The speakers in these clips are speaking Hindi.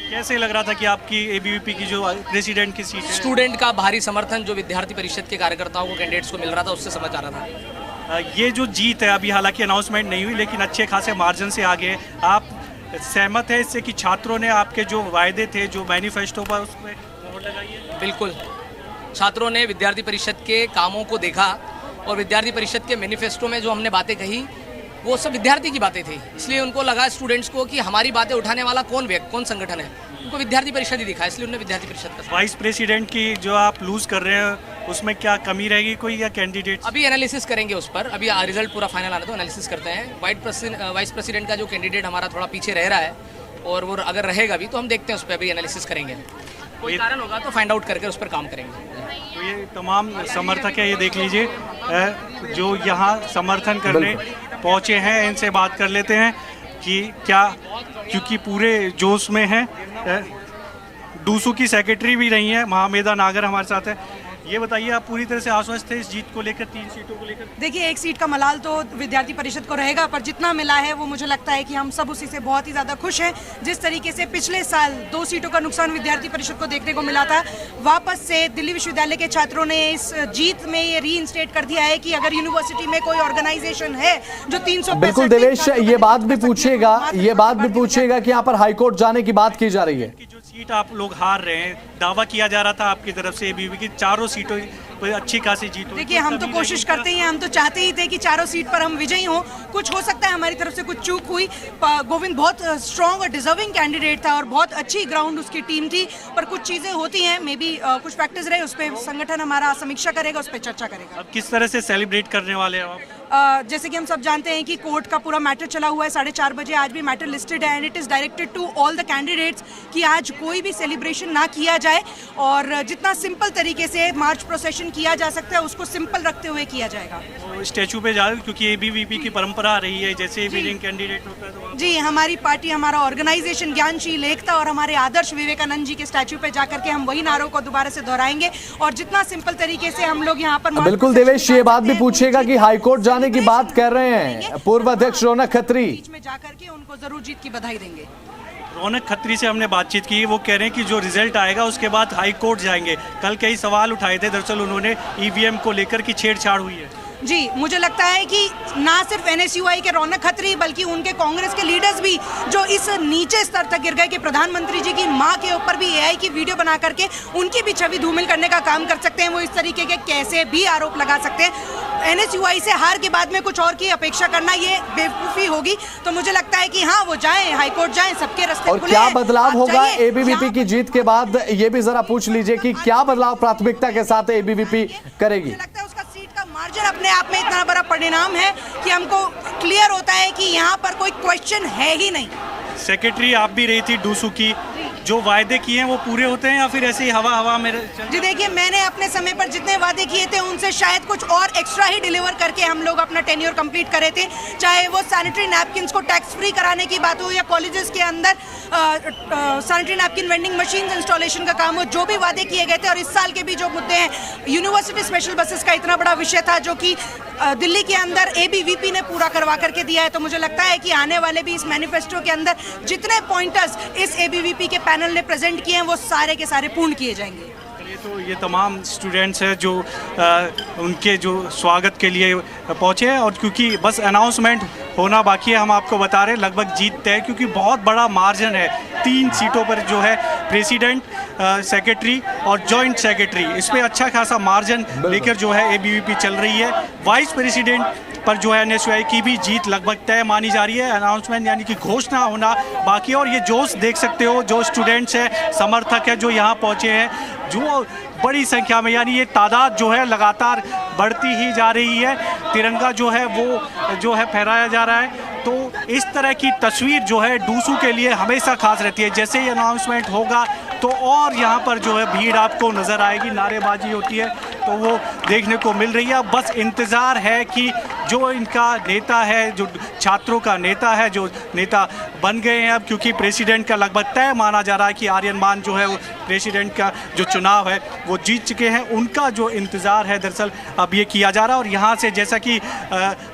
कैसे लग रहा था कि आपकी एबीवीपी की जो प्रेसिडेंट की सीट है? स्टूडेंट का भारी समर्थन जो विद्यार्थी परिषद के कार्यकर्ताओं को, कैंडिडेट्स को मिल रहा था, उससे समझ आ रहा था। ये जो जीत है, अभी हालांकि अनाउंसमेंट नहीं हुई लेकिन अच्छे खासे मार्जिन से आगे है। आप सहमत है इससे कि छात्रों ने आपके जो वायदे थे, जो मैनिफेस्टो पर, उस पर मोहर लगाई है? बिल्कुल, छात्रों ने विद्यार्थी परिषद के कामों को देखा और विद्यार्थी परिषद के मैनिफेस्टो में जो हमने बातें कही वो सब विद्यार्थी की बातें थी, इसलिए उनको लगा स्टूडेंट्स को कि हमारी बातें उठाने वाला कौन संगठन है, उनको विद्यार्थी परिषद ही दिखा, इसलिए उन्होंने विद्यार्थी परिषद का। वाइस प्रेसिडेंट की जो आप लूज कर रहे हैं उसमें क्या कमी रहेगी कोई, या कैंडिडेट? अभी एनालिसिस करेंगे उस पर, अभी रिजल्ट पूरा फाइनल आना तो एनालिसिस करते हैं। वाइस प्रेसिडेंट का जो कैंडिडेट हमारा थोड़ा पीछे रह रहा है और वो अगर रहेगा भी तो हम देखते हैं, उस पर अभी एनालिसिस करेंगे, कोई कारण होगा तो फाइंड आउट करके उस पर काम करेंगे। तो ये तमाम समर्थक है, ये देख लीजिए जो यहाँ समर्थन करने पहुँचे हैं, इनसे बात कर लेते हैं कि क्या, क्योंकि पूरे जोश में है। डूसू की सेक्रेटरी भी रही हैं, महामेधा नागर हमारे साथ है। ये बताइए, आप पूरी तरह से आश्वस्त थे इस जीत को लेकर, 3 सीटों को लेकर? देखिए, एक सीट का मलाल तो विद्यार्थी परिषद को रहेगा, पर जितना मिला है वो मुझे लगता है कि हम सब उसी से बहुत ही ज़्यादा खुश हैं। जिस तरीके से पिछले साल 2 सीटों का नुकसान विद्यार्थी परिषद को देखने को मिला था, वापस से दिल्ली विश्वविद्यालय के छात्रों ने इस जीत में ये रीइंस्टेट कर दिया है कि अगर यूनिवर्सिटी में कोई ऑर्गेनाइजेशन है जो 300, बिल्कुल देवेश, ये बात भी पूछिएगा कि यहाँ पर हाईकोर्ट जाने की बात की जा रही है। जो सीट आप लोग हार रहे हैं, दावा किया जा रहा था आपकी तरफ से एबीवीपी की 4 सीटों कोई अच्छी खासी जीत हो। देखिए, हम तो कोशिश करते हैं, हम तो चाहते ही थे कि 4 सीट पर हम विजयी हों। कुछ हो सकता है हमारी तरफ से कुछ चूक हुई। गोविंद बहुत स्ट्रॉन्ग और डिजर्विंग कैंडिडेट था और बहुत अच्छी ग्राउंड उसकी टीम थी, पर कुछ चीज़ें होती हैं, मे बी कुछ फैक्टर्स रहे, उस पर संगठन हमारा समीक्षा करेगा, उस पर चर्चा करेगा। अब किस तरह से सेलिब्रेट करने वाले हैं आप? जैसे कि हम सब जानते हैं कि कोर्ट का पूरा मैटर चला हुआ है 4:30 बजे, आज भी मैटर लिस्टेड है and it is directed to all the candidates कि आज कोई भी सेलिब्रेशन ना किया जाए और जितना सिंपल तरीके से मार्च प्रोसेशन किया जा सकता है उसको सिंपल रखते हुए किया जाएगा। तो स्टैचू पे जा, क्योंकि एबीवीपी की परंपरा रही है, जैसे विनिंग कैंडिडेट होता है तो जी, हमारी पार्टी, हमारा ऑर्गेनाइजेशन ज्ञानशील, एकता और हमारे आदर्श विवेकानंद जी के स्टैचू पे जाकर के हम वही नारों को दोबारा से दोहराएंगे और जितना सिंपल तरीके से हम लोग यहाँ पर। बिल्कुल देवेश, ये बात भी पूछेगा कि हाईकोर्ट जाने की बात कर रहे हैं पूर्व अध्यक्ष रौनक खत्री, बीच में जाकर के उनको जरूर जीत की बधाई देंगे। रौनक खत्री से हमने बातचीत की, वो कह रहे हैं कि जो रिजल्ट आएगा उसके बाद हाई कोर्ट जाएंगे। कल कई सवाल उठाए थे दरअसल उन्होंने ईवीएम को लेकर की छेड़छाड़ हुई है। जी, मुझे लगता है कि ना सिर्फ एनएसयूआई के रौनक खत्री बल्कि उनके कांग्रेस के लीडर्स भी जो इस नीचे स्तर तक गिर गए कि प्रधानमंत्री जी की मां के ऊपर भी एआई की वीडियो बना करके उनकी भी छवि धूमिल करने का काम कर सकते हैं। वो इस तरीके के कैसे भी आरोप लगा सकते हैं। एनएसयूआई से हार के बाद में कुछ और की अपेक्षा करना ये बेवकूफ़ी होगी। तो मुझे लगता है कि हाँ, वो जाएं, हाईकोर्ट जाएं, सबके रास्ते और क्या बदलाव होगा एबीवीपी की जीत के बाद, ये भी जरा पूछ लीजिए कि क्या बदलाव प्राथमिकता के साथ एबीवीपी करेगी। मार्जिन अपने आप में इतना बड़ा परिणाम है कि हमको क्लियर होता है कि यहाँ पर कोई क्वेश्चन है ही नहीं। सेक्रेटरी आप भी रही थी डूसू की, जो वायदे किए हैं वो पूरे होते हैं या फिर ऐसे ही हवा में? जी देखिए, मैंने अपने समय पर जितने वादे किए थे उनसे शायद कुछ और एक्स्ट्रा ही डिलीवर करके हम लोग अपना टेन्योर कंप्लीट करे थे। चाहे वो सैनिटरी नैपकिन्स को टैक्स फ्री कराने की बात हो या कॉलेजेस के अंदर sanitary napkin vending machine installation का काम हो, जो भी वादे किए गए थे। और इस साल के भी जो मुद्दे हैं, यूनिवर्सिटी स्पेशल बसेस का इतना बड़ा विषय था जो कि दिल्ली के अंदर एबीवीपी ने पूरा करवा करके दिया है। तो मुझे लगता है कि आने वाले भी इस मैनिफेस्टो के अंदर जितने पॉइंटर्स इस एबीवीपी के पैनल ने प्रेजेंट किए हैं वो सारे के सारे पूर्ण किए जाएंगे। तो ये तमाम स्टूडेंट्स हैं जो उनके जो स्वागत के लिए पहुँचे हैं और क्योंकि बस अनाउंसमेंट होना बाकी है, हम आपको बता रहे हैं लगभग जीत तय, क्योंकि बहुत बड़ा मार्जिन है 3 सीटों पर जो है प्रेसिडेंट, सेक्रेटरी और जॉइंट सेक्रेटरी, इस पर अच्छा खासा मार्जिन लेकर जो है एबीवीपी चल रही है। वाइस प्रेसिडेंट पर जो है एनएसयूआई की भी जीत लगभग तय मानी जा रही है। अनाउंसमेंट यानी कि घोषणा होना बाकी है। और ये जोश देख सकते हो, जो स्टूडेंट्स हैं, समर्थक हैं जो यहाँ पहुँचे हैं, जो बड़ी संख्या में, यानी ये तादाद जो है लगातार बढ़ती ही जा रही है। तिरंगा जो है वो जो है फहराया जा रहा है। तो इस तरह की तस्वीर जो है डूसू के लिए हमेशा खास रहती है। जैसे ही अनाउंसमेंट होगा तो और यहाँ पर जो है भीड़ आपको नज़र आएगी, नारेबाजी होती है। तो वो देखने को मिल रही है। बस इंतज़ार है कि जो इनका नेता है, जो छात्रों का नेता है, जो नेता बन गए हैं अब, क्योंकि प्रेसिडेंट का लगभग तय माना जा रहा है कि आर्यन मान जो है वो प्रेसिडेंट का जो चुनाव है वो जीत चुके हैं, उनका जो इंतज़ार है दरअसल अब ये किया जा रहा है। और यहाँ से जैसा कि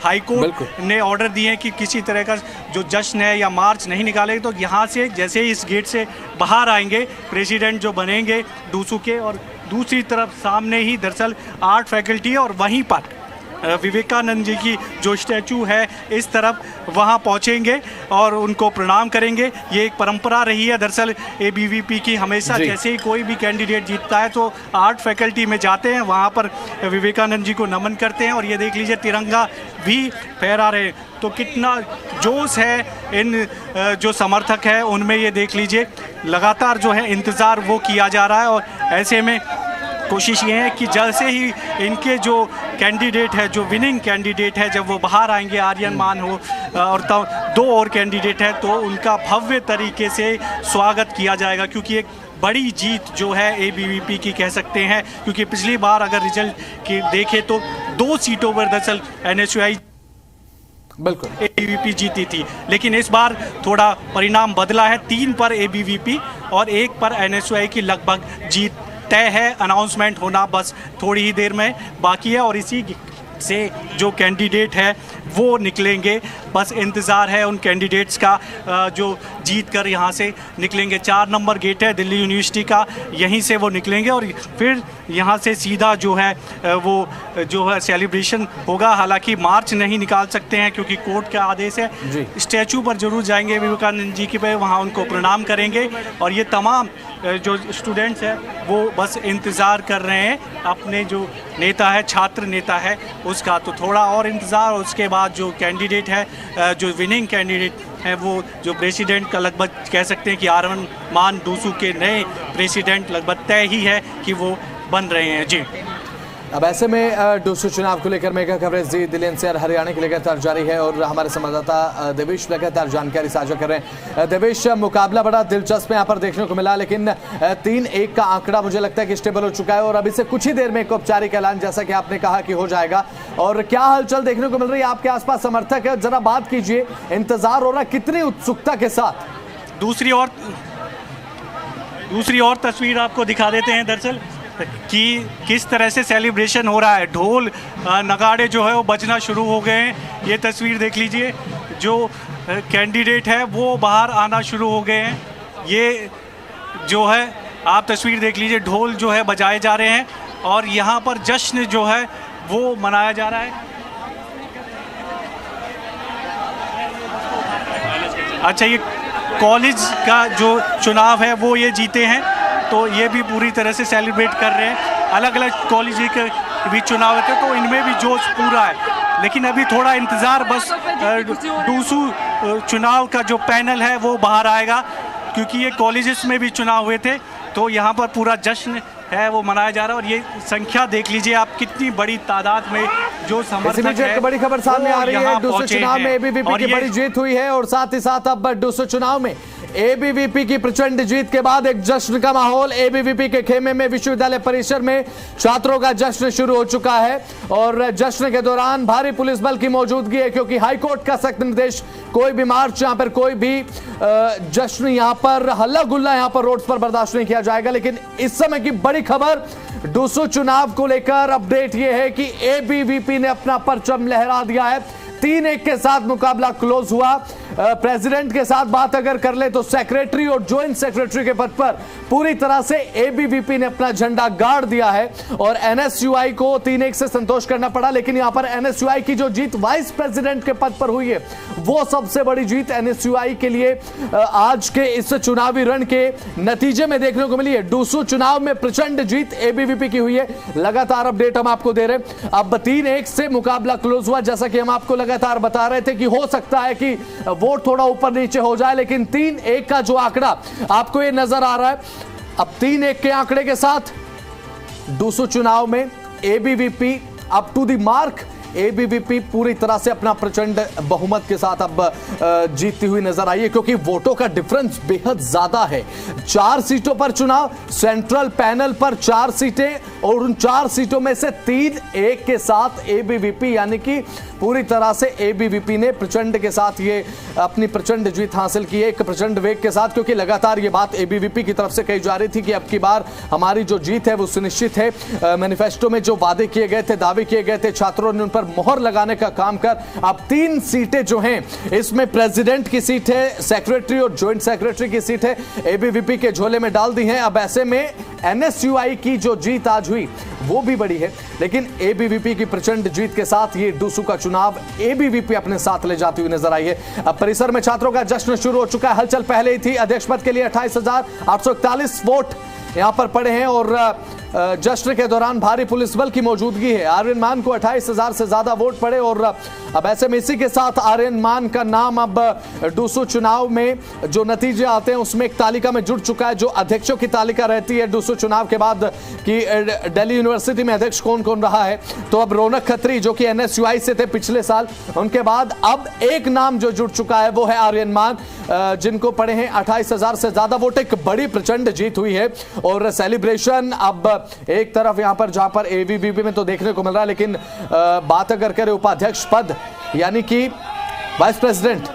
हाई कोर्ट ने ऑर्डर दिए हैं कि किसी तरह का जो जश्न है या मार्च नहीं निकालेंगे, तो यहाँ से जैसे ही इस गेट से बाहर आएंगे प्रेसिडेंट जो बनेंगे डूसू के, और दूसरी तरफ सामने ही दरअसल आर्ट फैकल्टी है और वहीं पर विवेकानंद जी की जो स्टैचू है इस तरफ वहाँ पहुँचेंगे और उनको प्रणाम करेंगे। ये एक परंपरा रही है दरअसल एबीवीपी की, हमेशा जैसे ही कोई भी कैंडिडेट जीतता है तो आर्ट फैकल्टी में जाते हैं, वहाँ पर विवेकानंद जी को नमन करते हैं। और ये देख लीजिए तिरंगा भी फहरा रहे हैं, तो कितना जोश है इन जो समर्थक है उनमें, ये देख लीजिए लगातार जो है इंतज़ार वो किया जा रहा है। और ऐसे में कोशिश ये है कि जैसे ही इनके जो कैंडिडेट है, जो विनिंग कैंडिडेट है, जब वो बाहर आएंगे, आर्यन मान हो और दो और कैंडिडेट है, तो उनका भव्य तरीके से स्वागत किया जाएगा, क्योंकि एक बड़ी जीत जो है एबीवीपी की कह सकते हैं। क्योंकि पिछली बार अगर रिजल्ट की देखें तो 2 सीटों पर दरअसल एनएसयूआई बिल्कुल एबीवीपी जीती थी, लेकिन इस बार थोड़ा परिणाम बदला है। 3 पर एबीवीपी और 1 पर एनएसयूआई की लगभग जीत तय है। अनाउंसमेंट होना बस थोड़ी ही देर में बाकी है और इसी से जो कैंडिडेट है वो निकलेंगे। बस इंतज़ार है उन कैंडिडेट्स का जो जीत कर यहाँ से निकलेंगे। 4 नंबर गेट है दिल्ली यूनिवर्सिटी का, यहीं से वो निकलेंगे और फिर यहाँ से सीधा जो है वो जो है सेलिब्रेशन होगा। हालांकि मार्च नहीं निकाल सकते हैं क्योंकि कोर्ट का आदेश है। स्टैचू पर जरूर जाएंगे विवेकानंद जी के पे, वहाँ उनको प्रणाम करेंगे। और ये तमाम जो स्टूडेंट्स हैं वो बस इंतज़ार कर रहे हैं अपने जो नेता है, छात्र नेता है उसका। तो थोड़ा और इंतज़ार, और उसके बाद जो कैंडिडेट है, जो विनिंग कैंडिडेट है, वो जो प्रेसिडेंट का लगभग कह सकते हैं कि आर्यन मान डूसू के नए प्रेसिडेंट लगभग तय ही है कि वो बन रहे हैं। जी, अब ऐसे में डूसू चुनाव को लेकर mega coverage Delhi NCR Haryana की लगातार जारी है और हमारे संवाददाता देवेश लगातार जानकारी साझा कर रहे हैं। देवेश, मुकाबला बड़ा दिलचस्प यहाँ पर देखने को मिला, लेकिन 3-1 का आंकड़ा मुझे लगता है कि स्टेबल हो चुका है और अभी से कुछ ही देर में एक औपचारिक ऐलान जैसा कि आपने कहा कि हो जाएगा। और क्या हलचल देखने को मिल रही है आपके आसपास समर्थक है, जरा बात कीजिए, इंतजार हो रहा है कितनी उत्सुकता के साथ? दूसरी और तस्वीर आपको दिखा देते हैं दरअसल कि किस तरह से सेलिब्रेशन हो रहा है। ढोल नगाड़े जो है वो बजना शुरू हो गए हैं। ये तस्वीर देख लीजिए, जो कैंडिडेट है वो बाहर आना शुरू हो गए हैं। ये जो है आप तस्वीर देख लीजिए, ढोल जो है बजाए जा रहे हैं और यहाँ पर जश्न जो है वो मनाया जा रहा है। अच्छा, ये कॉलेज का जो चुनाव है वो ये जीते हैं, तो ये भी पूरी तरह से सेलिब्रेट कर रहे हैं। अलग अलग कॉलेज के भी चुनाव होते तो इनमें भी जोश पूरा है, लेकिन अभी थोड़ा इंतज़ार, बस डूसू चुनाव का जो पैनल है वो बाहर आएगा, क्योंकि ये कॉलेजेस में भी चुनाव हुए थे, तो यहाँ पर पूरा जश्न है वो मनाया जा रहा है। और ये संख्या देख लीजिए आप, कितनी बड़ी तादाद में जो समर्थक है। बड़ी खबर सामने आ रही है, डूसू चुनाव में एबीवीपी की बड़ी जीत हुई है और साथ ही साथ अब डूसू चुनाव में एबीवीपी की प्रचंड जीत के बाद एक जश्न का माहौल एबीवीपी के खेमे में विश्वविद्यालय परिसर में छात्रों का जश्न शुरू हो चुका है। और जश्न के दौरान भारी पुलिस बल की मौजूदगी है, क्योंकि हाईकोर्ट का सख्त निर्देश, कोई भी मार्च, यहाँ पर कोई भी जश्न, यहाँ पर हल्ला गुल्ला यहाँ पर रोड्स पर बर्दाश्त नहीं किया जाएगा। लेकिन इस समय की बड़ी खबर डूसू चुनाव को लेकर अपडेट यह है कि एबीवीपी ने अपना परचम लहरा दिया है। 3-1 के साथ मुकाबला क्लोज हुआ। प्रेसिडेंट के साथ बात अगर कर ले तो सेक्रेटरी और ज्वाइंट सेक्रेटरी के पद पर पूरी तरह से एबीवीपी ने अपना झंडा गाड़ दिया है और एनएसयूआई को 3-1 से संतोष करना पड़ा। लेकिन यहां पर एनएसयूआई की जो जीत वाइस प्रेसिडेंट के पद पर हुई है वो सबसे बड़ी जीत एनएसयूआई के लिए आज के इस चुनावी रण के नतीजे में देखने को मिली है। डूसू चुनाव में प्रचंड जीत एबीवीपी की हुई है। लगातार अपडेट हम आपको दे रहे हैं। अब 3-1 से मुकाबला क्लोज हुआ, जैसा कि हम आपको लगातार बता रहे थे कि हो सकता है कि वोट थोड़ा ऊपर नीचे हो जाए, लेकिन 3-1 का जो आंकड़ा आपको ये नजर आ रहा है, अब 3-1 के आंकड़े के साथ डूसू चुनाव में ABVP up to the mark ABVP पूरी तरह से अपना प्रचंड बहुमत के साथ अब जीतती हुई नजर आई है, क्योंकि वोटों का डिफरेंस बेहद ज्यादा है। 4 सीटों पर चुनाव, सेंट्रल पैनल पर 4 सीटें और उन 4 सीटों में से 3-1 के साथ एबीवीपी, यानी कि पूरी तरह से एबीवीपी ने प्रचंड के साथ ये अपनी प्रचंड जीत हासिल की है, एक प्रचंड वेग के साथ, क्योंकि लगातार ये बात एबीवीपी की तरफ से कही जा रही थी कि अब की बार हमारी जो जीत है वो सुनिश्चित है। मैनिफेस्टो में जो वादे किए गए थे, दावे किए गए थे, छात्रों ने उन पर मोहर लगाने का काम कर अब 3 सीटें जो हैं, इसमें प्रेसिडेंट की सीट है, सेक्रेटरी और ज्वाइंट सेक्रेटरी की सीट है, एबीवीपी के झोले में डाल दी हैं। अब ऐसे में एनएसयूआई की जो जीत आज हुई वो भी बड़ी है, लेकिन एबीवीपी की प्रचंड जीत के साथ ये डूसू का चुनाव एबीवीपी अपने साथ ले जाती हुई नजर आई है। अब परिसर में छात्रों का जश्न शुरू हो चुका है। हलचल पहले ही थी। अध्यक्ष पद के लिए 28,841 वोट यहां पर पड़े हैं और जश्न के दौरान भारी पुलिस बल की मौजूदगी है। आर्यन मान को 28,000 से ज्यादा वोट पड़े और अब ऐसे में इसी के साथ आर्यन मान का नाम अब डूसू चुनाव में जो नतीजे आते हैं उसमें एक तालिका में जुड़ चुका है। जो अध्यक्षों की तालिका रहती है डूसू चुनाव के बाद कि दिल्ली यूनिवर्सिटी में अध्यक्ष कौन कौन रहा है, तो अब रौनक खत्री जो कि एनएसयूआई से थे पिछले साल, उनके बाद अब एक नाम जो जुड़ चुका है वो है आर्यन मान, जिनको पड़े हैं 28,000 से ज्यादा वोट। एक बड़ी प्रचंड जीत हुई है और सेलिब्रेशन अब एक तरफ यहां पर जहां पर एबीवीपी में तो देखने को मिल रहा है, लेकिन बात अगर करें उपाध्यक्ष पद यानी कि वाइस प्रेसिडेंट,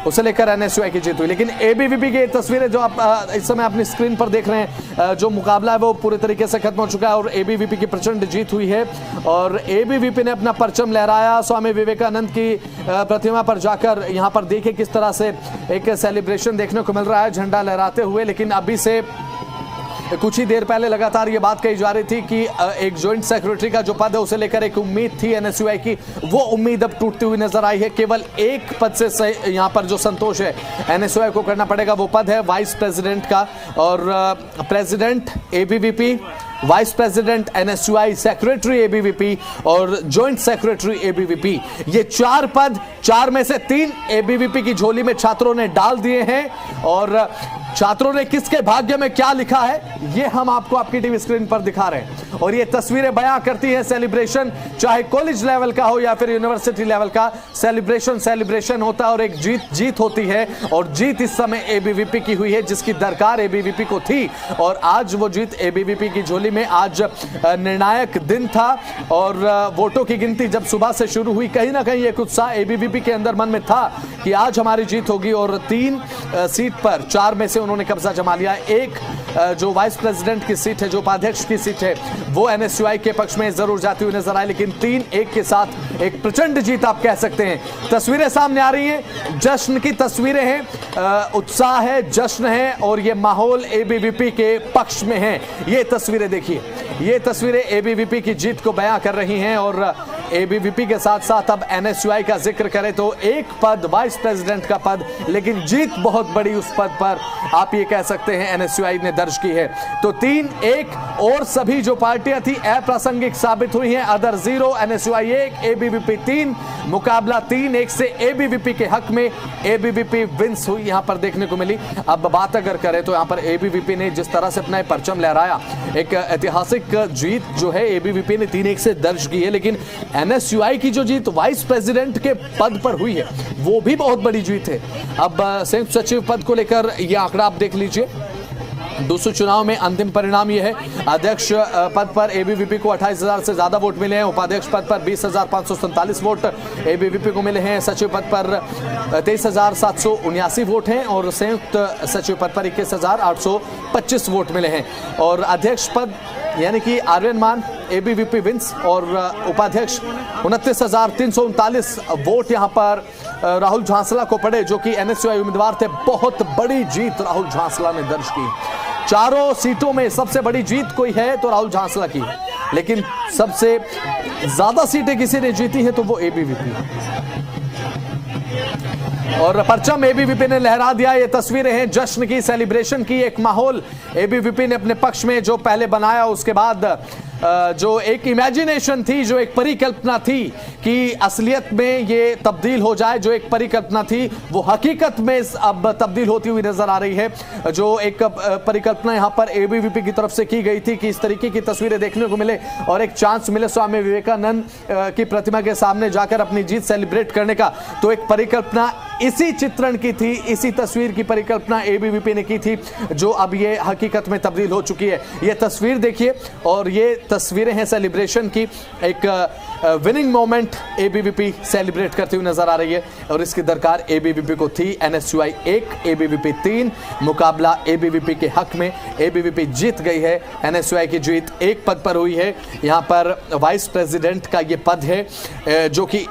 उसे लेकर एनएसयूआई की जीत हुई। लेकिन एबीवीपी की तस्वीरें जो आप इस समय अपनी स्क्रीन पर देख रहे हैं, जो मुकाबला है वो पूरी तरीके से खत्म हो चुका है और एबीवीपी की प्रचंड जीत हुई है और एबीवीपी ने अपना परचम लहराया। स्वामी विवेकानंद की प्रतिमा पर जाकर यहाँ पर देखिए किस तरह से एक सेलिब्रेशन देखने को मिल रहा है झंडा लहराते हुए। लेकिन अभी से कुछ ही देर पहले लगातार ये बात कही जा रही थी कि एक ज्वाइंट सेक्रेटरी का जो पद है उसे लेकर एक उम्मीद थी एनएसयूआई की, वो उम्मीद अब टूटती हुई नजर आई है। केवल एक पद से यहाँ पर जो संतोष है एनएसयूआई को करना पड़ेगा, वो पद है वाइस प्रेसिडेंट का। और president ABVP, vice president NSUI, secretary ABVP और ज्वाइंट सेक्रेटरी एबीवीपी, ये 4 पद, 4 में से 3 एबीवीपी की झोली में छात्रों ने डाल दिए हैं। और छात्रों ने किसके भाग्य में क्या लिखा है ये हम आपको आपकी टीवी स्क्रीन पर दिखा रहे हैं और ये तस्वीरें बयां करती है सेलिब्रेशन, चाहे कॉलेज लेवल का हो या फिर यूनिवर्सिटी लेवल का, सेलिब्रेशन होता है और एक जीत होती है। और जीत इस समय एबीवीपी की हुई है जिसकी दरकार एबीवीपी को थी और आज वो जीत एबीवीपी की झोली में। आज निर्णायक दिन था और वोटों की गिनती जब सुबह से शुरू हुई, कहीं ना कहीं एक उत्साह एबीवीपी के अंदर मन में था कि आज हमारी जीत होगी और 3 सीट पर 4 में से उन्होंने कब्जा जमा लिया। एक जो वाइस प्रेसिडेंट की सीट है, जो उपाध्यक्ष की सीट है, वो एनएसयूआई के पक्ष में जरूर जाती हुई नजर आई, लेकिन 3-1 के साथ एक प्रचंड जीत आप कह सकते हैं। तस्वीरें सामने आ रही हैं, जश्न की तस्वीरें हैं, उत्साह है, जश्न है और ये माहौल एबीवीपी के पक्ष में है। ये तस्वीरें देखिए, ये तस्वीरें एबीवीपी की जीत को बयां कर रही हैं और एबीवीपी के साथ साथ अब एनएसयूआई का जिक्र करें तो एक पद वाइस प्रेसिडेंट का पद, लेकिन जीत बहुत बड़ी उस पद पर आप ये कह सकते हैं एनएसयूआई ने दर्ज की है। तो 3-1 और सभी जो पार्टियां थी अप्रासंगिक साबित हुई हैं। अदर 0, एनएसयूआई 1, एबीवीपी 3, मुकाबला 3-1 से एबीवीपी के हक में एबीवीपी विंस हुई यहां पर देखने को मिली। अब बात अगर करें तो यहां पर एबीवीपी ने जिस तरह से अपना परचम लहराया, एक ऐतिहासिक जीत जो है एबीवीपी ने 3-1 से दर्ज की है, लेकिन एनएसयूआई की जो जीत वाइस प्रेसिडेंट के पद पर हुई है वो भी बहुत बड़ी जीत है। अब संयुक्त सचिव पद को लेकर यह आंकड़ा आप देख लीजिए। डूसू चुनाव में अंतिम परिणाम यह है, अध्यक्छ पद पर एबीवीपी को 28,000 से ज्यादा वोट मिले हैं, उपाध्यक्ष पद पर 20,547 वोट एबीवीपी को मिले हैं, सचिव पद पर 23,779 वोट हैं और संयुक्त सचिव पद पर 21,825 वोट मिले हैं। और अध्यक्ष पद यानी कि आर्यन मान एबीवीपी विंस और उपाध्यक्ष 29,339 वोट यहां पर राहुल झांसला को पड़े, जो कि एनएसयूआई उम्मीदवार थे। बहुत बड़ी जीत राहुल झांसला ने दर्ज की। 4 सीटों में सबसे बड़ी जीत कोई है तो राहुल झांसला की, लेकिन सबसे ज्यादा सीटें किसी ने जीती हैं तो वो एबीवीपी और परचम एबीवीपी ने लहरा दिया। ये तस्वीरें हैं जश्न की, सेलिब्रेशन की, एक माहौल एबीवीपी ने अपने पक्ष में जो पहले बनाया उसके बाद जो एक इमेजिनेशन थी, जो एक परिकल्पना थी कि असलियत में ये तब्दील हो जाए, जो एक परिकल्पना थी वो हकीकत में अब तब्दील होती हुई नजर आ रही है। जो एक परिकल्पना यहाँ पर एबीवीपी की तरफ से की गई थी कि इस तरीके की तस्वीरें देखने को मिले और एक चांस मिले स्वामी विवेकानंद की प्रतिमा के सामने जाकर अपनी जीत सेलिब्रेट करने का, तो एक परिकल्पना इसी चित्रण की थी, इसी तस्वीर की परिकल्पना एबीवीपी ने की थी, जो अब ये हकीकत में तब्दील हो चुकी है। ये तस्वीर देखिए और ये तस्वीरें हैं सेलिब्रेशन की, एक विनिंग मोमेंट एबीवीपी सेलिब्रेट करती हुई नजर आ रही है और इसकी दरकार एबीवीपी को थी। एनएसयूआई 1 एबीवीपी 3 मुकाबला एबीवीपी के हक में, एबीवीपी जीत गई है। एनएसयूआई की जीत एक पद पर हुई है, यहाँ पर वाइस प्रेसिडेंट का ये पद है जो कि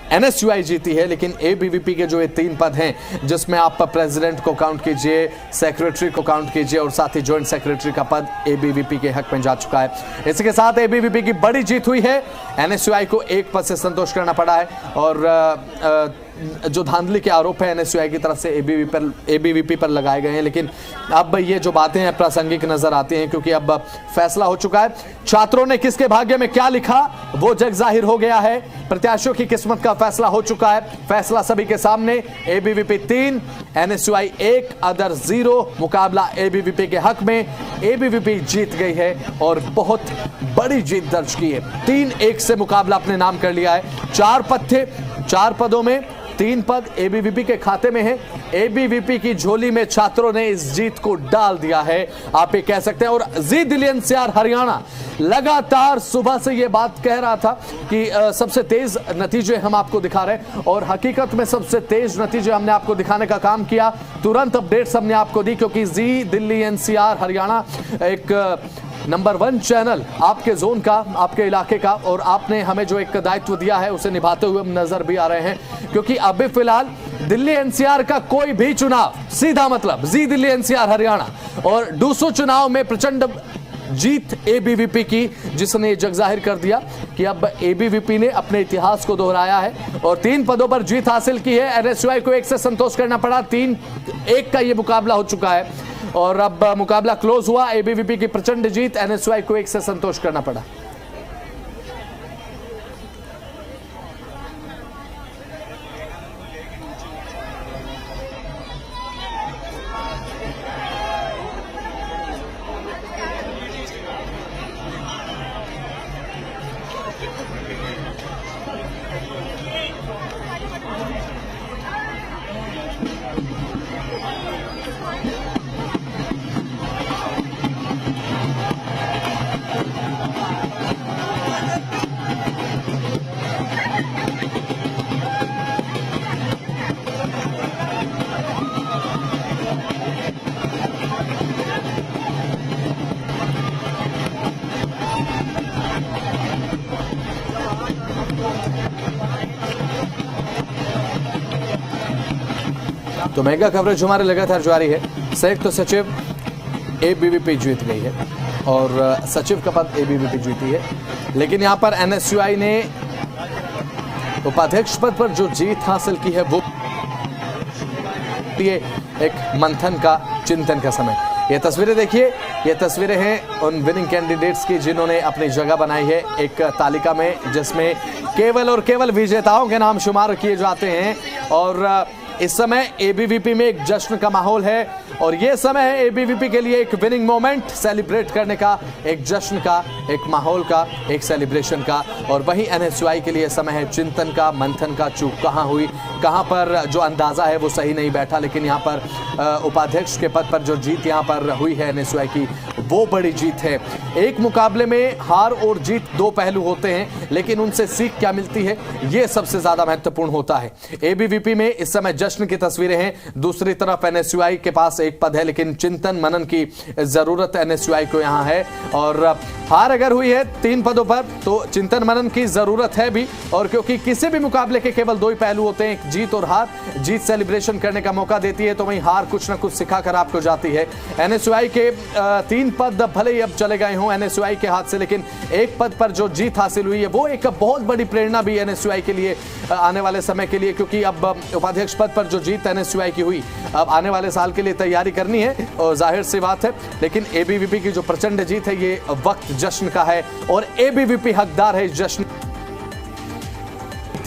एनएसयूआई जीती है, लेकिन एबीवीपी के जो ये 3 पद हैं जिसमें आप प्रेसिडेंट को काउंट कीजिए, सेक्रेटरी को काउंट कीजिए और साथ ही जॉइंट सेक्रेटरी का पद एबीवीपी के हक में जा चुका है। इसी के साथ एबीवीपी की बड़ी जीत हुई है। एनएसयूआई को एक पद से संतोष करना पड़ा है और जो धांधली के आरोप है एनएसयूआई की तरफ से एबीवीपी पर लगाए गए हैं, लेकिन अब ये जो बातें हैं प्रासंगिक नजर आती हैं क्योंकि अब फैसला हो चुका है। छात्रों ने किसके भाग्य में क्या लिखा वो जग जाहिर हो गया है। प्रत्याशियों की किस्मत का फैसला हो चुका है। फैसला सभी के सामने। एबीवीपी 3 एनएसयूआई 1 अदर 0 मुकाबला एबीवीपी के हक में। एबीवीपी जीत गई है और बहुत बड़ी जीत दर्ज की है। 3-1 से मुकाबला अपने नाम कर लिया है। 4 पद थे, 4 पदों में 3 पद एबीवीपी के खाते में है। एबीवीपी की झोली में छात्रों ने इस जीत को डाल दिया है, आप ये कह सकते हैं। और जी दिल्ली एनसीआर हरियाणा लगातार सुबह से ये बात कह रहा था कि सबसे तेज नतीजे हम आपको दिखा रहे हैं और हकीकत में सबसे तेज नतीजे हमने आपको दिखाने का काम किया। तुरंत अपडेट्स हमने आपको दी क्योंकि जी दिल्ली एनसीआर हरियाणा एक नंबर 1 चैनल आपके जोन का, आपके इलाके का, और आपने हमें जो एक दायित्व दिया है उसे निभाते हुए हम नजर भी आ रहे हैं क्योंकि अभी फिलहाल दिल्ली एनसीआर का कोई भी चुनाव, सीधा मतलब जी दिल्ली एनसीआर हरियाणा और डूसू चुनाव में प्रचंड जीत एबीवीपी की, जिसने जग जाहिर कर दिया कि अब एबीवीपी ने अपने इतिहास को दोहराया है और 3 पदों पर जीत हासिल की है। एनएसयूआई को 1 से संतोष करना पड़ा। 3-1 का यह मुकाबला हो चुका है और अब मुकाबला क्लोज हुआ। एबीवीपी की प्रचंड जीत, एनएसयूआई को 1 से संतोष करना पड़ा। तो मेगा कवरेज हमारे लगातार जारी है। संयुक्त सचिव एबीवीपी जीत गई है और सचिव का पद एबीवीपी जीती है, लेकिन यहां पर एनएसयूआई ने उपाध्यक्ष पद पर जो जीत हासिल की है वो ये एक मंथन का, चिंतन का समय। ये तस्वीरें देखिए, ये तस्वीरें हैं उन विनिंग कैंडिडेट्स की जिन्होंने अपनी जगह बनाई है एक तालिका में जिसमें केवल और केवल विजेताओं के नाम शुमार किए जाते हैं। और इस समय एबीवीपी में एक जश्न का माहौल है और यह समय है एबीवीपी के लिए एक विनिंग मोमेंट सेलिब्रेट करने का, एक जश्न का, एक माहौल का, एक सेलिब्रेशन का। और वहीं एनएसयूआई के लिए समय है चिंतन का, मंथन का। चूक कहाँ हुई, कहाँ पर जो अंदाजा है वो सही नहीं बैठा, लेकिन यहाँ पर उपाध्यक्ष के पद पर जो जीत यहाँ पर हुई है एनएसयूआई की, वो बड़ी जीत है। एक मुकाबले में हार और जीत 2 पहलू होते हैं, लेकिन उनसे सीख क्या मिलती है ये सबसे ज्यादा महत्वपूर्ण होता है। एबीवीपी में इस समय जश्न की तस्वीरें हैं, दूसरी तरफ एनएसयूआई के पास एक पद है, लेकिन चिंतन मनन की जरूरत एनएसयूआई को यहां है। और हार अगर हुई है 3 पदों पर तो चिंतन मनन की जरूरत है भी, और क्योंकि किसी भी मुकाबले के केवल 2 ही पहलू होते हैं, एक जीत और हार। जीत सेलिब्रेशन करने का मौका देती है तो वहीं हार कुछ ना कुछ सिखाकर आपको जाती है। एनएसयूआई के 3 पद भले ही अब चले गए हों, हो एनएसयूआई के हाथ से, लेकिन एक पद पर जो जीत हासिल हुई है वो एक बहुत बड़ी प्रेरणा भी एनएसयूआई के लिए आने वाले समय के लिए, क्योंकि अब उपाध्यक्ष पद पर जो जीत एनएसयूआई की हुई, अब आने वाले साल के लिए तैयारी करनी है और जाहिर सी बात है। लेकिन एबीवीपी की जो प्रचंड जीत है ये वक्त जश्न का है और एबीवीपी हकदार है इस जश्न।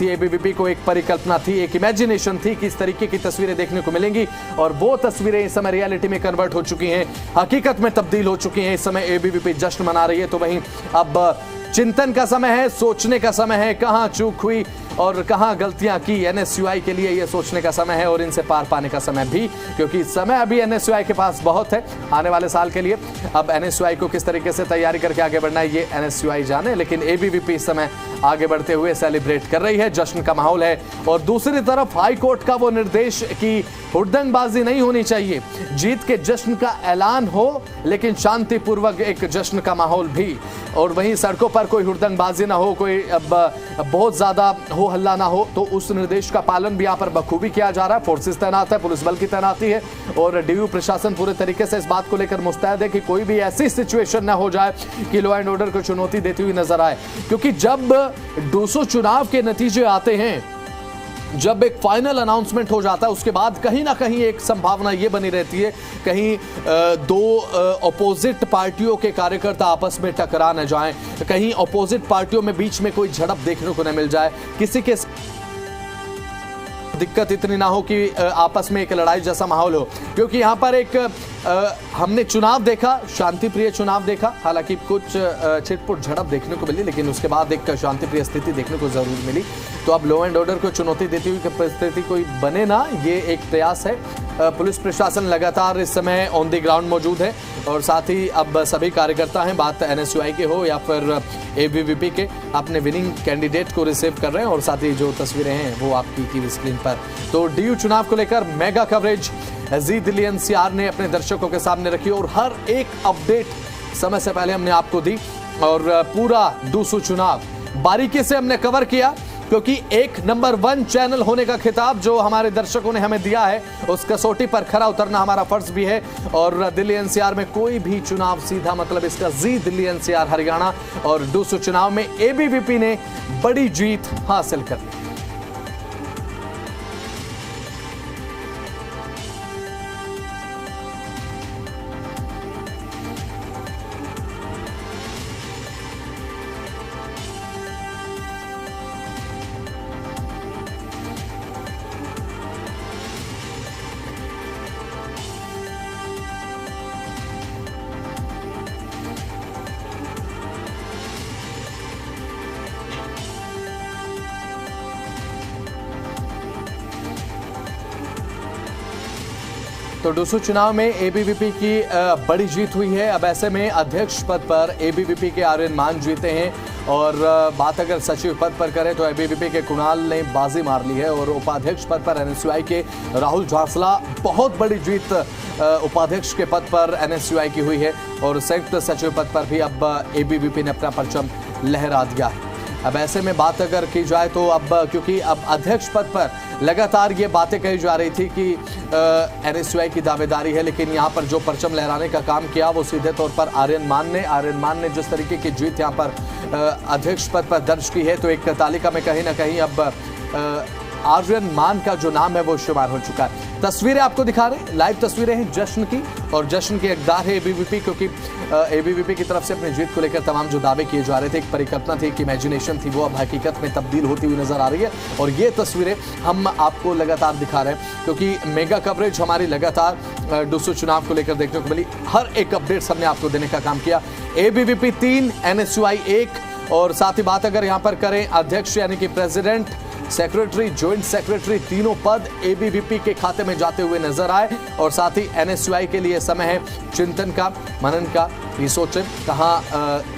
एबीवीपी को एक परिकल्पना थी, एक इमेजिनेशन थी कि इस तरीके की तस्वीरें देखने को मिलेंगी और वो तस्वीरें इस समय रियलिटी में कन्वर्ट हो चुकी हैं, हकीकत में तब्दील हो चुकी हैं। इस समय एबीवीपी जश्न मना रही है। तो वहीं अब चिंतन का समय है, सोचने का समय है, कहां चूक हुई और कहां गलतियां की एनएसयूआई के लिए, यह सोचने का समय है और इनसे पार पाने का समय भी, क्योंकि समय अभी एनएसयूआई के पास बहुत है आने वाले साल के लिए। अब एनएसयूआई को किस तरीके से तैयारी करके आगे बढ़ना है ये एनएसयूआई जाने, लेकिन एबीवीपी इस समय आगे बढ़ते हुए सेलिब्रेट कर रही है, जश्न का माहौल है। और दूसरी तरफ हाई कोर्ट का वो निर्देश कि हुड़दंगबाजी नहीं होनी चाहिए, जीत के जश्न का ऐलान हो लेकिन शांतिपूर्वक एक जश्न का माहौल भी, और वहीं सड़कों पर कोई हुड़दंगबाजी ना हो, कोई बहुत ज्यादा हो हल्ला ना हो, तो उस निर्देश का पालन भी यहाँ पर बखूबी किया जा रहा है। फोर्सेस तैनात है, पुलिस बल की तैनाती है और डीयू प्रशासन पूरे तरीके से इस बात को लेकर मुस्तैद है कि कोई भी ऐसी सिचुएशन ना हो जाए कि लॉ एंड ऑर्डर को चुनौती देती हुई नजर आए। क्योंकि जब 200 चुनाव के नतीजे आते हैं, जब एक फाइनल अनाउंसमेंट हो जाता है, उसके बाद कहीं ना कहीं एक संभावना ये बनी रहती है कहीं दो अपोजिट पार्टियों के कार्यकर्ता आपस में टकरा न जाएं, कहीं अपोजिट पार्टियों में बीच में कोई झड़प देखने को न मिल जाए, किसी के दिक्कत इतनी ना हो कि आपस में एक लड़ाई जैसा माहौल हो। क्योंकि यहाँ पर एक हमने चुनाव देखा, शांतिप्रिय चुनाव देखा, हालांकि कुछ छिटपुट झड़प देखने को मिली, लेकिन उसके बाद एक शांतिप्रिय स्थिति देखने को जरूर मिली। तो अब लॉ एंड ऑर्डर को चुनौती देती हुई परिस्थिति कोई बने ना, ये एक प्रयास है। पुलिस प्रशासन लगातार इस समय ऑन द ग्राउंड मौजूद है और साथ ही अब सभी कार्यकर्ता हैं, बात एनएसयूआई के हो या फिर एबीवीपी के, अपने विनिंग कैंडिडेट को रिसीव कर रहे हैं और साथ ही जो तस्वीरें हैं वो आपकी टीवी स्क्रीन पर। तो डीयू चुनाव को लेकर मेगा कवरेज जी दिल्ली एनसीआर ने अपने दर्शकों के सामने रखी और हर एक अपडेट समय से पहले हमने आपको दी और पूरा 200 चुनाव बारीकी से हमने कवर किया, क्योंकि एक नंबर 1 चैनल होने का खिताब जो हमारे दर्शकों ने हमें दिया है, उस कसौटी पर खरा उतरना हमारा फर्ज भी है। और दिल्ली एनसीआर में कोई भी चुनाव सीधा मतलब इसका जी दिल्ली एनसीआर हरियाणा, और 200 चुनाव में एबीवीपी ने बड़ी जीत हासिल कर ली। तो 200 चुनाव में एबीवीपी की बड़ी जीत हुई है। अब ऐसे में अध्यक्ष पद पर एबीवीपी के आर्यन मान जीते हैं और बात अगर सचिव पद पर करें तो एबीवीपी के कुणाल ने बाजी मार ली है और उपाध्यक्ष पद पर एनएसयूआई के राहुल झासला, बहुत बड़ी जीत उपाध्यक्ष के पद पर एनएसयूआई की हुई है और संयुक्त सचिव पद पर भी अब एबीवीपी ने अपना परचम लहरा दिया है। अब ऐसे में बात अगर की जाए तो अब क्योंकि अब अध्यक्ष पद पर लगातार ये बातें कही जा रही थी कि एनएसयूआई की दावेदारी है, लेकिन यहाँ पर जो परचम लहराने का काम किया वो सीधे तौर पर आर्यन मान ने जिस तरीके की जीत यहाँ पर अध्यक्ष पद पर दर्ज की है, तो एक तालिका में कहीं ना कहीं अब आर्यन मान का जो नाम है वो शुमार हो चुका है। तस्वीरें आपको दिखा रहे हैं, लाइव तस्वीरें हैं जश्न की, और जश्न की हकदार है एबीवीपी, क्योंकि एबीवीपी की तरफ से अपनी जीत को लेकर तमाम जो दावे किए जा रहे थे, एक परिकल्पना थी, एक इमेजिनेशन थी, वो अब हकीकत में तब्दील होती हुई नजर आ रही है। और ये तस्वीरें हम आपको लगातार दिखा रहे हैं क्योंकि मेगा कवरेज हमारी लगातार 200 चुनाव को लेकर देखने को मिली। हर एक अपडेट्स हमने आपको देने का काम किया। एबीवीपी 3, एनएसयूआई 1, और साथ ही बात अगर यहाँ पर करें अध्यक्ष यानी कि प्रेसिडेंट, सेक्रेटरी, ज्वाइंट सेक्रेटरी, तीनों पद एबीवीपी के खाते में जाते हुए नजर आए। और साथ ही एनएसयूआई के लिए समय है चिंतन का, मनन का, ये सोचें कहाँ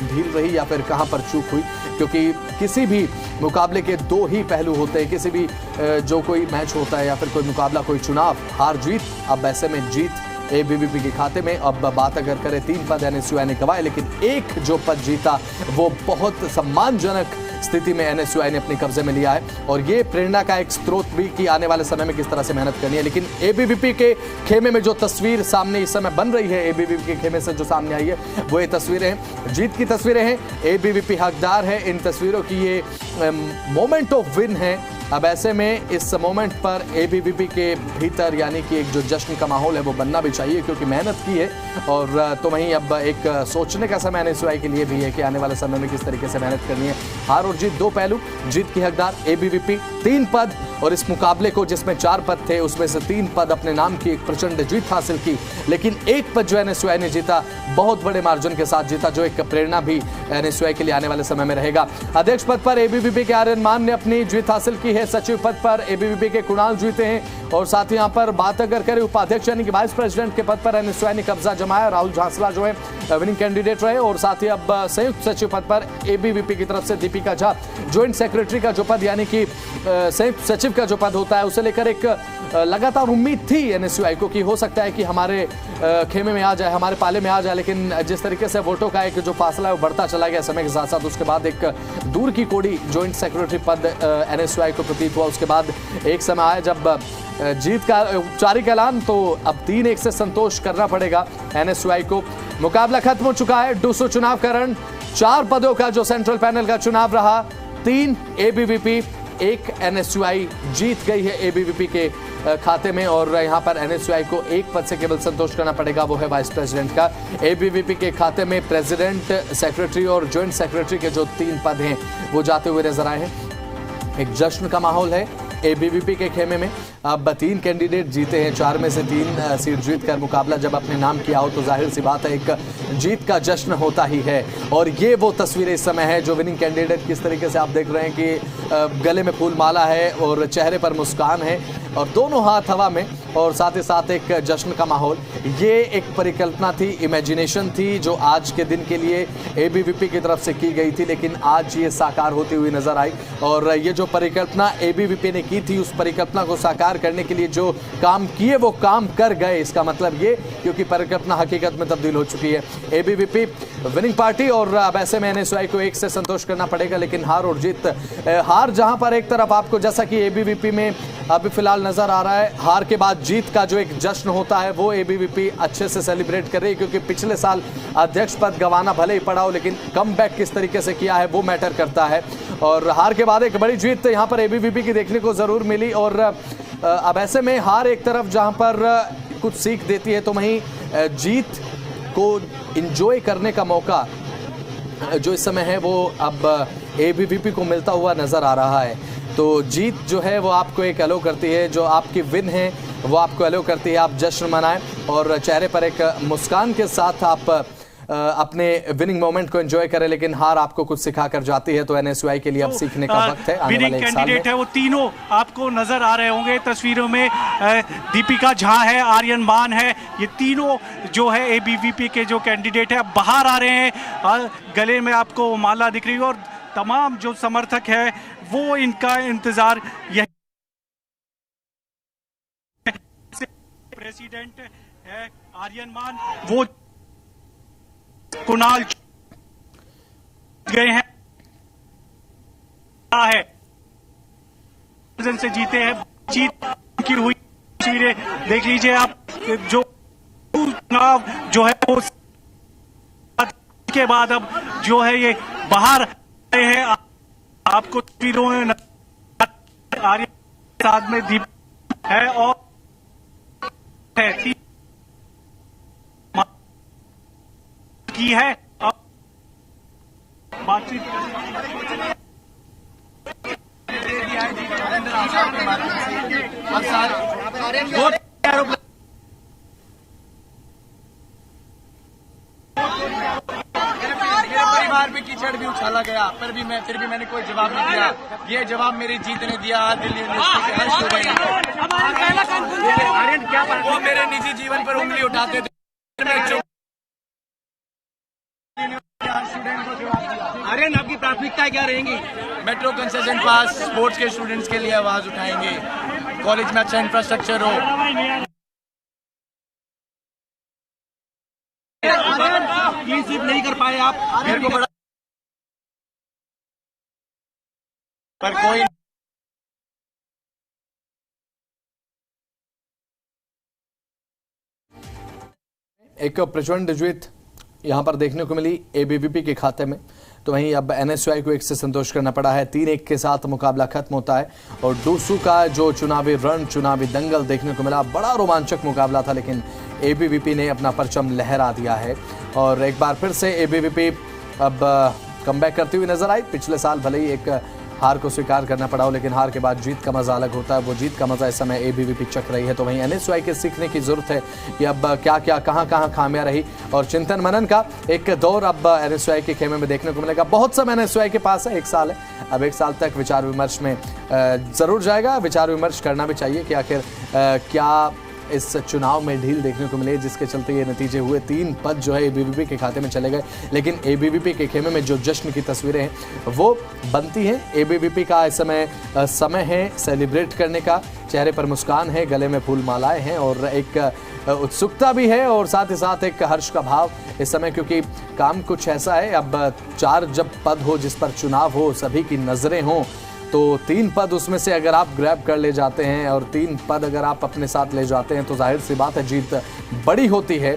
ढील रही या फिर कहाँ पर चूक हुई, क्योंकि किसी भी मुकाबले के 2 ही पहलू होते हैं। किसी भी जो कोई मैच होता है या फिर कोई मुकाबला, कोई चुनाव, हार जीत, अब ऐसे में जीत एबीवीपी के खाते में। अब बात अगर करें 3 पद एनएसयूआई ने गंवाए, लेकिन एक जो पद जीता वो बहुत सम्मानजनक स्थिति में एनएसयूआई ने अपने कब्जे में लिया है और ये प्रेरणा का एक स्रोत भी कि आने वाले समय में किस तरह से मेहनत करनी है। लेकिन एबीवीपी के खेमे में जो तस्वीर सामने इस समय बन रही है, एबीवीपी के खेमे से जो सामने आई है वो ये तस्वीरें हैं, जीत की तस्वीरें हैं। एबीवीपी हकदार है इन तस्वीरों की, ये मोमेंट ऑफ विन है। अब ऐसे में इस मोमेंट पर एबीवीपी के भीतर यानी कि एक जो जश्न का माहौल है वो बनना भी चाहिए, क्योंकि मेहनत की है। और तो वहीं अब एक सोचने का समय एनएसयूआई के लिए भी है कि आने वाले समय में किस तरीके से मेहनत करनी है। हार और जीत दो पहलू, जीत की हकदार एबीवीपी 3 पद, और इस मुकाबले को जिसमें 4 पद थे उसमें से 3 पद अपने नाम की एक प्रचंड जीत हासिल की। लेकिन 1 पद जो एनएसयूआई ने जीता, बहुत बड़े मार्जिन के साथ जीता, जो एक प्रेरणा भी एनएसयूआई के लिए आने वाले समय में रहेगा। अध्यक्ष पद पर एबीवीपी के आर्यन मान ने अपनी जीत हासिल की है। सचिव पद पर एबीवीपी के कुणाल जीते हैं। और साथ ही यहां पर बात अगर करें उपाध्यक्ष यानी कि वाइस प्रेसिडेंट के पद पर एनएसयूआई ने कब्जा जमाया। राहुल झांसला जो है विनिंग कैंडिडेट रहे। और साथ ही अब संयुक्त सचिव पद पर एबीवीपी की तरफ से दीपिका झा, ज्वाइंट सेक्रेटरी का जो पद यानी कि संयुक्त सचिव का जो पद होता है उसे लेकर एक लगातार उम्मीद थी एनएसयूआई को कि हो सकता है कि हमारे खेमे में आ जाए, हमारे पाले में आ जाए। लेकिन जिस तरीके से वोटों का एक जो फासला है वो बढ़ता चला गया समय के साथ साथ, उसके बाद एक दूर की कोड़ी ज्वाइंट सेक्रेटरी पद एनएसयूआई को प्रतीत हुआ। उसके बाद एक समय आया जब जीत का औपचारिक ऐलान, तो अब 3-1 से संतोष करना पड़ेगा एनएसयूआई को। मुकाबला खत्म हो चुका है। डूसो चुनाव करण 4 पदों का जो सेंट्रल पैनल का चुनाव रहा, 3 एबीवीपी 1 एनएसयूआई जीत गई है एबीवीपी के खाते में। और यहां पर एनएसयूआई को 1 पद से केवल संतोष करना पड़ेगा, वो है वाइस प्रेसिडेंट का। एबीवीपी के खाते में प्रेसिडेंट, सेक्रेटरी और ज्वाइंट सेक्रेटरी के जो 3 पद हैं वो जाते हुए नजर आए हैं। एक जश्न का माहौल है एबीवीपी के खेमे में। अब 3 कैंडिडेट जीते हैं, 4 में से 3 सीट जीत कर मुकाबला जब अपने नाम किया हो तो जाहिर सी बात है एक जीत का जश्न होता ही है। और ये वो तस्वीरें इस समय है जो विनिंग कैंडिडेट किस तरीके से आप देख रहे हैं कि गले में फूल माला है और चेहरे पर मुस्कान है और दोनों हाथ हवा में, और साथ ही साथ एक जश्न का माहौल। ये एक परिकल्पना थी, इमेजिनेशन थी जो आज के दिन के लिए एबीवीपी की तरफ से की गई थी, लेकिन आज ये साकार होती हुई नजर आई। और ये जो परिकल्पना एबीवीपी ने की थी, उस परिकल्पना को साकार करने के लिए जो काम किए वो काम कर गए। इसका मतलब ये, क्योंकि परिकल्पना हकीकत में तब्दील हो चुकी है। एबीवीपी विनिंग पार्टी और अब ऐसे में एनएसयूआई को 1 से संतोष करना पड़ेगा। लेकिन हार और जीत, हार जहां पर एक तरफ आपको जैसा कि एबीवीपी में अभी फिलहाल नजर आ रहा है, हार के बाद जीत का जो एक जश्न होता है वो एबीवीपी अच्छे से सेलिब्रेट कर रही है, क्योंकि पिछले साल अध्यक्ष पद गंवाना भले ही पड़ा हो लेकिन कमबैक किस तरीके से किया है वो मैटर करता है। और हार के बाद एक बड़ी जीत यहाँ पर एबीवीपी की देखने को जरूर मिली। और अब ऐसे में हार एक तरफ जहां पर कुछ सीख देती है, तो वहीं जीत को इंजॉय करने का मौका जो इस समय है वो अब एबीवीपी को मिलता हुआ नजर आ रहा है। तो जीत जो है वो आपको एक अलो करती है, जो आपकी विन है वो आपको अलो करती है, आप जश्न मनाएं और चेहरे पर एक मुस्कान के साथ आप अपने विनिंग मोमेंट को एंजॉय करें। लेकिन हार आपको कुछ सिखा कर जाती है, तो एनएसयूआई के लिए अब सीखने का वक्त है। आने वाले एक साल कैंडिडेट है वो तीनों आपको नजर आ रहे होंगे तस्वीरों में। दीपिका झा है, आर्यन मान है, ये तीनों जो है एबीवीपी के जो कैंडिडेट है बाहर आ रहे हैं। गले में आपको माला दिख रही है और तमाम जो समर्थक है वो इनका इंतजार यही। प्रेसिडेंट है आर्यन मान, वो कुणाल गए हैं से जीते हैं। जीत की हुई तस्वीरें देख लीजिए आप, जो चुनाव जो है वो के बाद अब जो है ये बाहर आए हैं। आपको तस्वीरों में आर्यन साथ में दीप है और की है बातचीत परिवार पे कीचड़ भी उछाला गया, फिर भी मैंने कोई जवाब नहीं दिया। ये जवाब मेरी जीत ने दिया। दिल्ली यूनिवर्सिटी के हर स्टूडेंट वो मेरे निजी जीवन पर उंगली उठाते थे। आर्यन, आपकी प्राथमिकताएं क्या रहेंगी? मेट्रो कंसेशन पास, स्पोर्ट्स के स्टूडेंट्स के लिए आवाज उठाएंगे, कॉलेज में अच्छा इंफ्रास्ट्रक्चर हो। क्लीन स्वीप नहीं कर पाए आप, मेरे को बड़ा पर कोई एक प्रचंड जीत यहां पर देखने को मिली एबीवीपी के खाते में। तो वहीं अब एनएसयूआई को 1 से संतोष करना पड़ा है। 3-1 के साथ मुकाबला खत्म होता है और डूसू का जो चुनावी रण, चुनावी दंगल देखने को मिला, बड़ा रोमांचक मुकाबला था, लेकिन एबीवीपी ने अपना परचम लहरा दिया है और एक बार फिर से एबीवीपी अब कमबैक करती हुई नजर आई। पिछले साल भले ही एक हार को स्वीकार करना पड़ा हो, लेकिन हार के बाद जीत का मजा अलग होता है। वो जीत का मजा इस समय एबीवीपी चख रही है। तो वहीं एनएसयूआई के सीखने की जरूरत है कि अब क्या क्या कहां खामियां रही और चिंतन मनन का एक दौर अब एनएसयूआई के खेमे में देखने को मिलेगा। बहुत समय एनएसयूआई के पास है, 1 साल है, अब 1 साल तक विचार विमर्श में जरूर जाएगा। विचार विमर्श करना भी चाहिए कि आखिर क्या इस चुनाव में ढील देखने को मिले, जिसके चलते ये नतीजे हुए। 3 पद जो है एबीवीपी के खाते में चले गए, लेकिन एबीवीपी के खेमे में जो जश्न की तस्वीरें हैं वो बनती हैं। एबीवीपी का इस समय है सेलिब्रेट करने का। चेहरे पर मुस्कान है, गले में फूल मालाएं हैं और एक उत्सुकता भी है और साथ ही साथ एक हर्ष का भाव इस समय, क्योंकि काम कुछ ऐसा है। अब 4 जब पद हो जिस पर चुनाव हो, सभी की नजरें हों, तो 3 पद उसमें से अगर आप ग्रैब कर ले जाते हैं और 3 पद अगर आप अपने साथ ले जाते हैं तो जाहिर सी बात है जीत बड़ी होती है।